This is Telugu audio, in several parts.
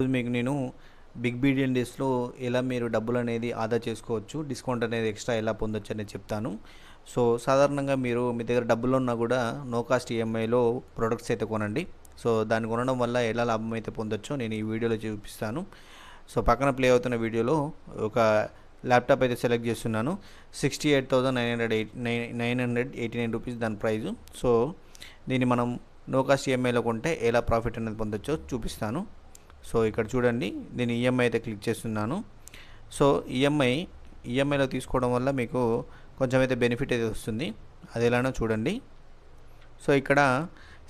ఈరోజు మీకు నేను బిగ్ బిలియన్ డేస్లో ఎలా మీరు డబ్బులు అనేది ఆదా చేసుకోవచ్చు, డిస్కౌంట్ అనేది ఎక్స్ట్రా ఎలా పొందొచ్చు అనేది చెప్తాను. సో సాధారణంగా మీరు మీ దగ్గర డబ్బులు ఉన్నా కూడా నో కాస్ట్ ఈఎంఐలో ప్రొడక్ట్స్ అయితే కొనండి. సో దాన్ని కొనడం వల్ల ఎలా లాభం అయితే పొందొచ్చో నేను ఈ వీడియోలో చూపిస్తాను. సో పక్కన ప్లే అవుతున్న వీడియోలో ఒక ల్యాప్టాప్ అయితే సెలెక్ట్ చేస్తున్నాను. 68,989 రూపీస్ దాని ప్రైజు. సో దీన్ని మనం నో కాస్ట్ ఈఎంఐలో కొంటే ఎలా ప్రాఫిట్ అనేది పొందొచ్చో చూపిస్తాను. సో ఇక్కడ చూడండి, నేను ఈఎంఐ అయితే క్లిక్ చేస్తున్నాను. సో ఈఎంఐలో తీసుకోవడం వల్ల మీకు కొంచెం అయితే బెనిఫిట్ అయితే వస్తుంది. అది ఎలానో చూడండి. సో ఇక్కడ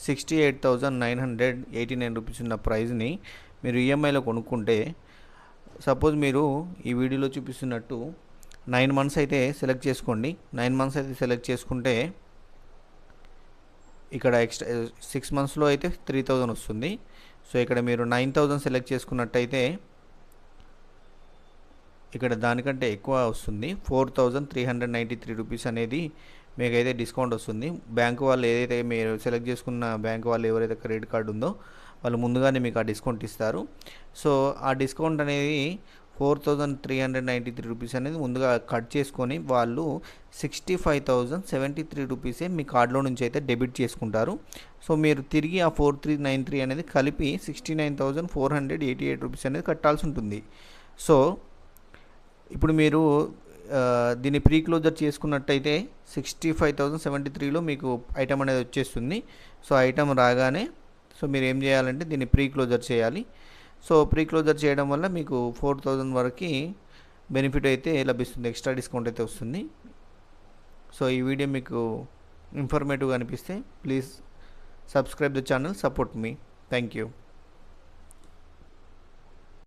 68,989 రూపీస్ ఉన్న ప్రైస్ని మీరు ఈఎంఐలో కొనుక్కుంటే, సపోజ్ మీరు ఈ వీడియోలో చూపిస్తున్నట్టు 9 మంత్స్ అయితే సెలెక్ట్ చేసుకోండి. 9 మంత్స్ అయితే సెలెక్ట్ చేసుకుంటే ఇక్కడ ఎక్స్ట్రా 6 మంత్స్లో అయితే 3,000 వస్తుంది. సో ఇక్కడ మీరు 9,000 సెలెక్ట్ చేసుకున్నట్టయితే ఇక్కడ దానికంటే ఎక్కువ వస్తుంది. 4,393 రూపీస్ అనేది మీకైతే డిస్కౌంట్ వస్తుంది. బ్యాంకు వాళ్ళు ఏదైతే మీరు సెలెక్ట్ చేసుకున్న బ్యాంకు వాళ్ళు ఎవరైతే క్రెడిట్ కార్డు ఉందో వాళ్ళు ముందుగానే మీకు ఆ డిస్కౌంట్ ఇస్తారు. సో ఆ డిస్కౌంట్ అనేది 4,393 రూపీస్ అనేది ముందుగా కట్ చేసుకొని వాళ్ళు 65,073 రూపీసే మీ కార్డులో నుంచి అయితే డెబిట్ చేసుకుంటారు. సో మీరు తిరిగి ఆ 4,393 అనేది కలిపి 69,488 రూపీస్ అనేది కట్టాల్సి ఉంటుంది. సో ఇప్పుడు మీరు దీన్ని ప్రీ క్లోజర్ చేసుకున్నట్టయితే 65,073లో మీకు ఐటమ్ అనేది వచ్చేస్తుంది. సో ఐటమ్ రాగానే సో మీరు ఏం చేయాలంటే దీన్ని ప్రీ క్లోజర్ చేయాలి. సో ప్రీ క్లోజర్ చేయడం వల్ల మీకు 4,000 వరకు బెనిఫిట్ అయితే లభిస్తుంది, ఎక్స్ట్రా డిస్కౌంట్ అయితే వస్తుంది. సో ఈ వీడియో మీకు ఇన్ఫర్మేటివ్గా అనిపిస్తే please subscribe the channel, support me. Thank you.